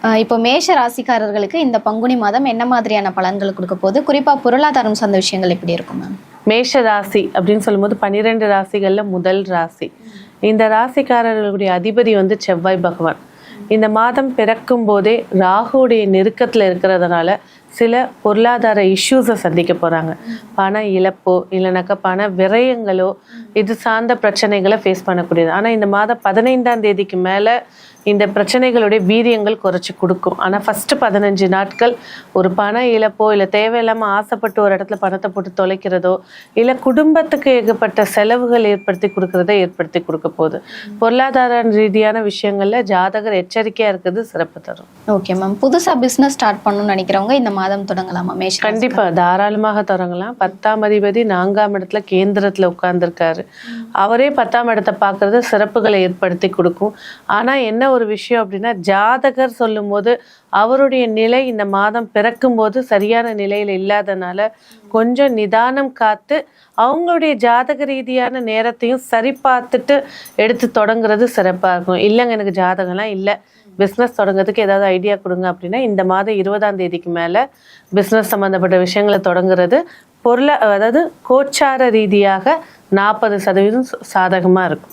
இப்போ மேஷ ராசிக்காரர்களுக்கு இந்த பங்குனி மாதம் என்ன மாதிரியான பலன்கள் கொடுக்க போகுது, குறிப்பா பொருளாதாரம் சார்ந்த விஷயங்கள் எப்படி இருக்கும் மேம்? மேஷ ராசி அப்படின்னு சொல்லும்போது 12 ராசிகள்ல முதல் ராசி. இந்த ராசிக்காரர்களுடைய அதிபதி வந்து செவ்வாய் பகவான். இந்த மாதம் பிறக்கும் போதே ராகுடைய நெருக்கத்துல இருக்கிறதுனால சில பொருளாதார இஷ்யூஸை சந்திக்க போறாங்க. பண இழப்போ இல்லைனாக்கா பண விரயங்களோ இது சார்ந்த பிரச்சனைகளை ஃபேஸ் பண்ணக்கூடியது. ஆனா இந்த மாதம் 15ஆம் தேதிக்கு மேல இந்த பிரச்சனைகளுடைய வீரியங்கள் குறைச்சி கொடுக்கும். ஆனால் ஃபஸ்ட்டு 15 நாட்கள் ஒரு பண இழப்போ இல்லை தேவையில்லாமல் ஆசைப்பட்டு ஒரு இடத்துல பணத்தை போட்டு தொலைக்கிறதோ இல்லை குடும்பத்துக்கு ஏகப்பட்ட செலவுகள் ஏற்படுத்தி ஏற்படுத்தி கொடுக்க போகுது. பொருளாதார ரீதியான விஷயங்கள்ல ஜாதகர் எச்சரிக்கையாக இருக்கிறது சிறப்பு தரும். Okay ma'am. புதுசாக பிஸ்னஸ் ஸ்டார்ட் பண்ணணும்னு நினைக்கிறவங்க இந்த மாதம் தொடங்கலாமா? கண்டிப்பாக தாராளமாக தொடங்கலாம். 10ஆம் அதிபதி 4ஆம் இடத்துல கேந்திரத்தில் உட்கார்ந்துருக்காரு. அவரே 10ஆம் இடத்தை பார்க்கறது சிறப்புகளை ஏற்படுத்தி கொடுக்கும். ஆனால் என்ன ஒரு விஷயம் அப்படின்னா, ஜாதகர் சொல்லும் போது அவருடைய நிலை இந்த மாதம் பிறக்கும் போது சரியான நிலையில இல்லாதனால கொஞ்சம் நிதானம் காத்து அவங்களுடைய ஜாதக ரீதியான நேரத்தையும் சரி பார்த்துட்டு எடுத்து தொடங்குறது சிறப்பாக இருக்கும். இல்லைங்க எனக்கு ஜாதகம்லாம் இல்லை, பிஸ்னஸ் தொடங்குறதுக்கு ஏதாவது ஐடியா கொடுங்க அப்படின்னா இந்த மாதம் 20ஆம் தேதிக்கு மேலே பிஸ்னஸ் சம்மந்தப்பட்ட விஷயங்களை தொடங்குறது அதாவது கோச்சார ரீதியாக 40% சாதகமாக இருக்கும்.